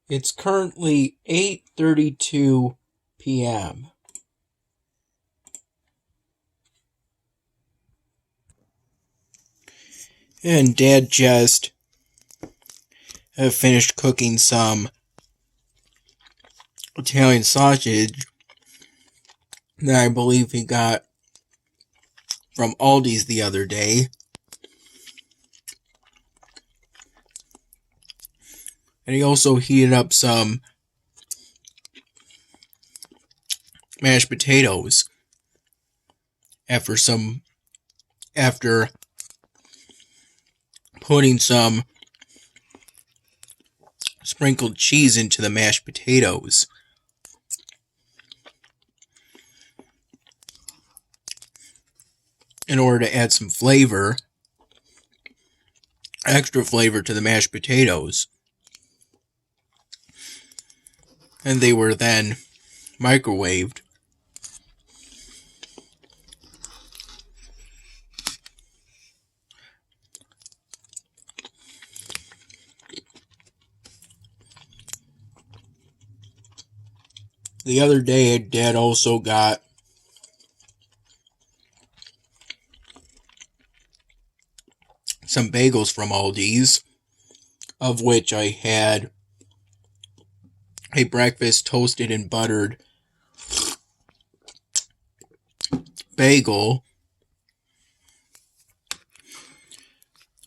It's currently 8:32 p.m. And Dad just finished cooking some Italian sausage that I believe he got from Aldi's the other day. And he also heated up some mashed potatoes after putting some sprinkled cheese into the mashed potatoes. In order to add some flavor, extra flavor to the mashed potatoes. And they were then microwaved. The other day, Dad also got some bagels from Aldi's, of which I had a breakfast toasted and buttered bagel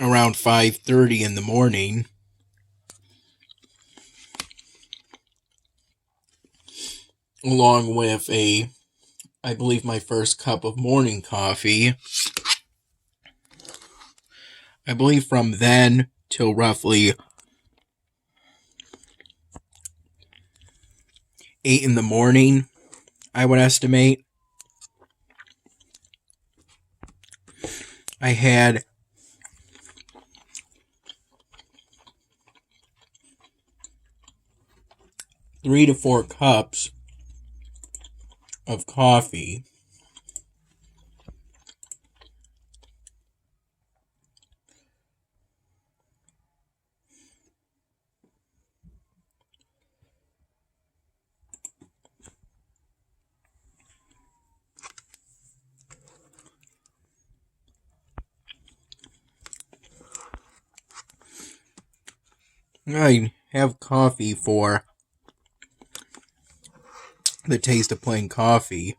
around 5:30 in the morning. Along with I believe my first cup of morning coffee. I believe from then till roughly 8 in the morning, I would estimate, I had three to four cups of coffee. I have coffee for the taste of plain coffee.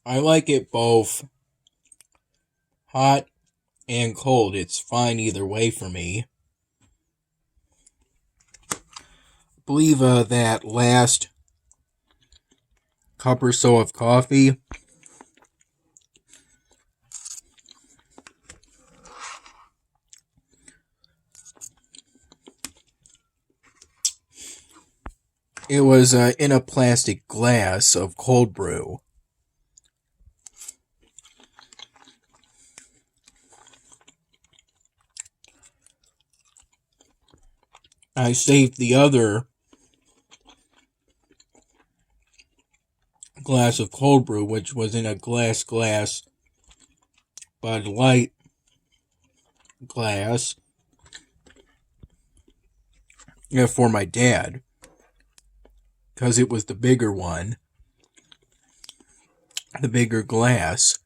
I like it both hot and cold. It's fine either way for me. I believe that last cup or so of coffee, it was in a plastic glass of cold brew. I saved the other glass of cold brew, which was in a glass Bud Light glass, for my dad, because it was the bigger one, the bigger glass.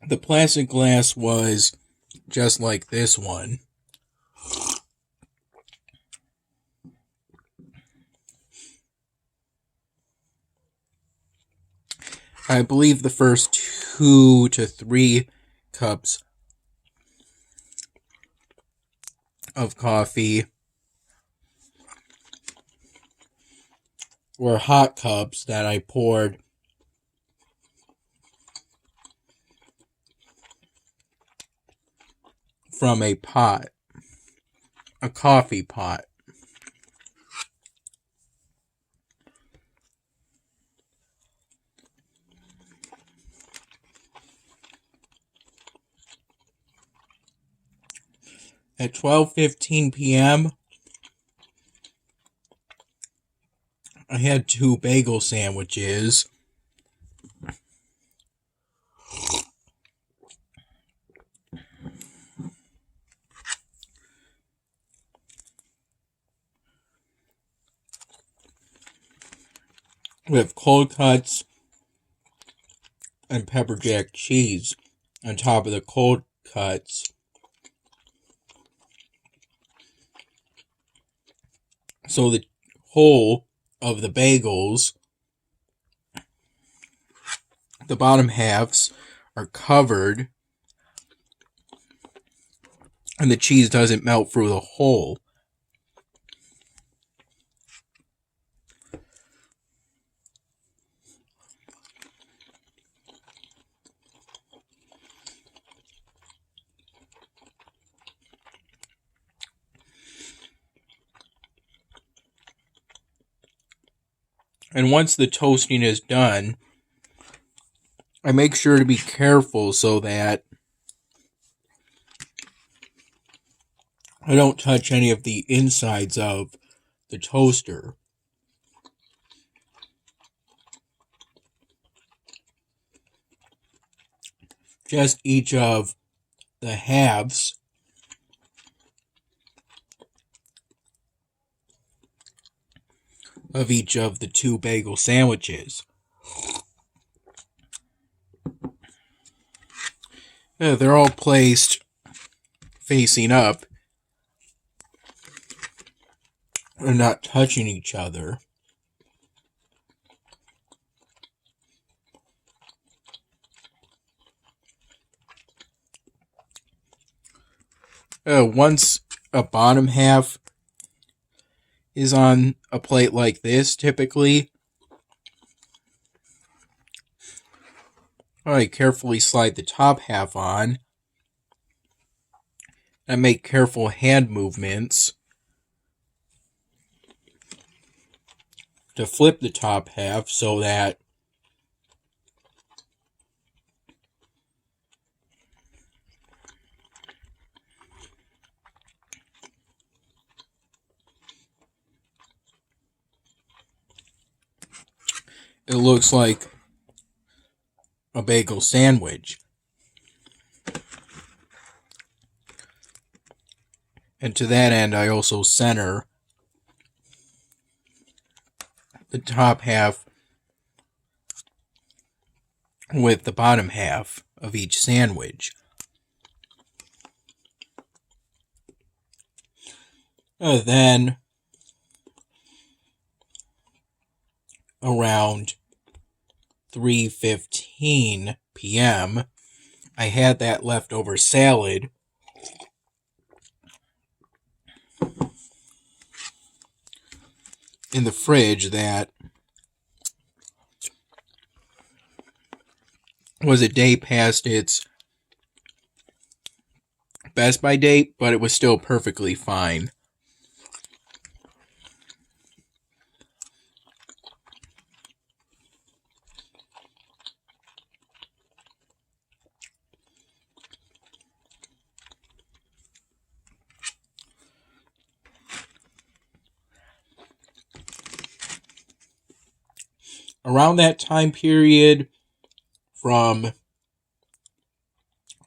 The plastic glass was just like this one. I believe the first 2 to 3 cups of coffee were hot cups that I poured from a pot, a coffee pot. At 12:15 p.m., I had 2 bagel sandwiches. With cold cuts and pepper jack cheese on top of the cold cuts. So the whole of the bagels, the bottom halves, are covered and the cheese doesn't melt through the hole. And once the toasting is done, I make sure to be careful so that I don't touch any of the insides of the toaster. Just each of the halves of each of the 2 bagel sandwiches. They're all placed facing up and not touching each other. Once a bottom half is on a plate like this, typically, I carefully slide the top half on. I make careful hand movements to flip the top half so that it looks like a bagel sandwich. And to that end, I also center the top half with the bottom half of each sandwich. Then, around 3:15 p.m., I had that leftover salad in the fridge that was a day past its best by date, but it was still perfectly fine. Around that time period, from,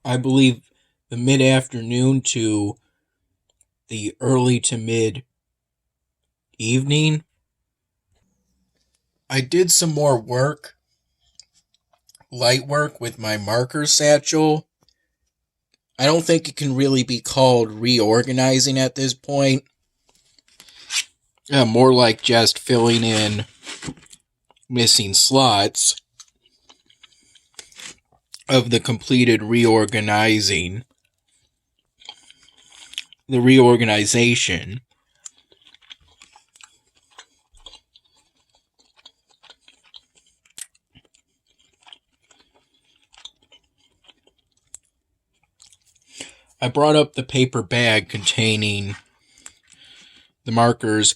I believe, the mid-afternoon to the early to mid-evening, I did some more work, light work, with my marker satchel. I don't think it can really be called reorganizing at this point. More like just filling in missing slots of the completed reorganization. I brought up the paper bag containing the markers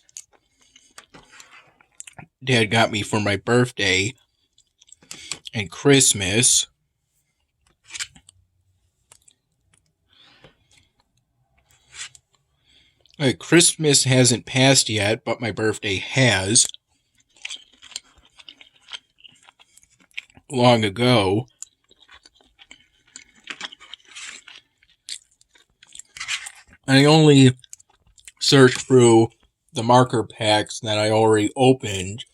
Dad got me for my birthday and Christmas. Christmas hasn't passed yet, but my birthday has. Long ago. I only searched through the marker packs that I already opened.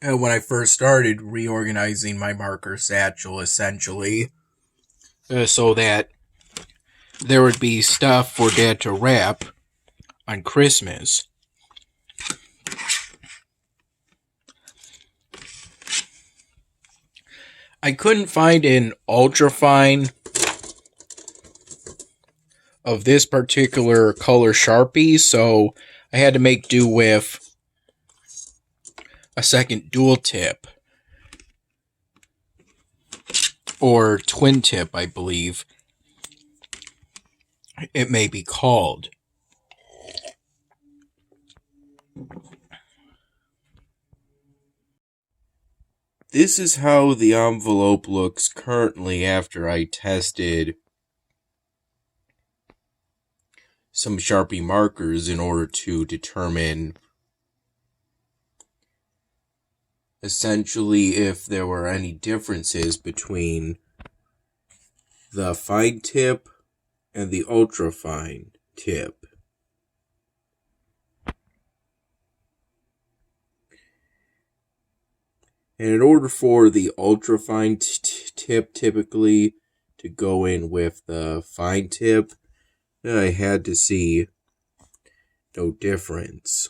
When I first started reorganizing my marker satchel, essentially, so that there would be stuff for Dad to wrap on Christmas. I couldn't find an ultrafine of this particular color Sharpie, so I had to make do with a second dual tip. Or twin tip, I believe it may be called. This is how the envelope looks currently after I tested some Sharpie markers in order to determine essentially if there were any differences between the fine tip and the ultra fine tip. And in order for the ultra fine tip typically to go in with the fine tip, I had to see no difference.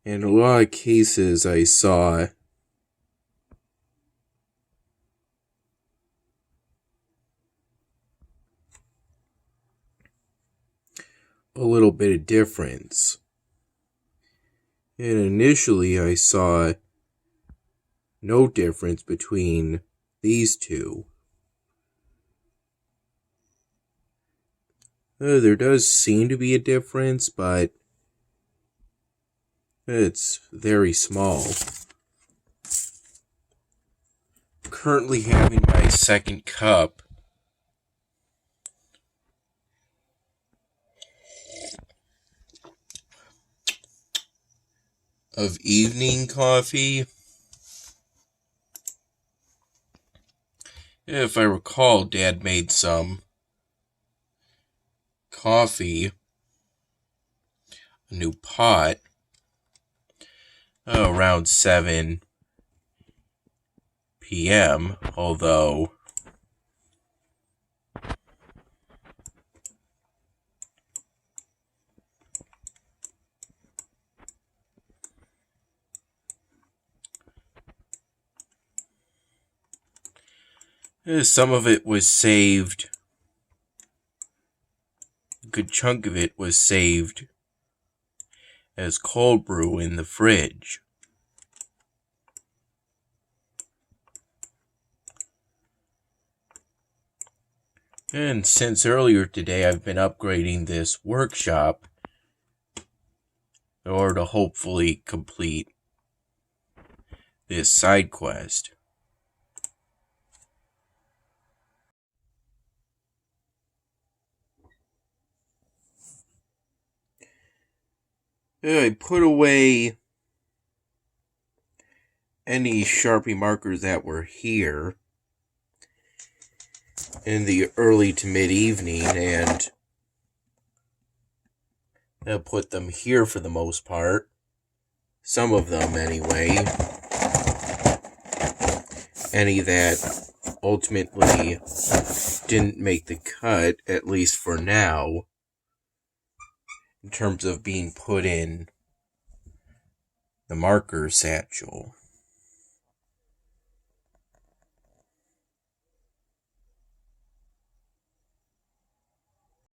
In a lot of cases, I saw a little bit of difference. And initially, I saw no difference between these two. There does seem to be a difference, but it's very small. Currently having my second cup of evening coffee. If I recall, Dad made some coffee, a new pot, around 7 p.m., although some of it was saved, a good chunk of it was saved as cold brew in the fridge. And since earlier today, I've been upgrading this workshop in order to hopefully complete this side quest. I put away any Sharpie markers that were here in the early to mid-evening, and I put them here for the most part. Some of them, anyway. Any that ultimately didn't make the cut, at least for now, in terms of being put in the marker satchel.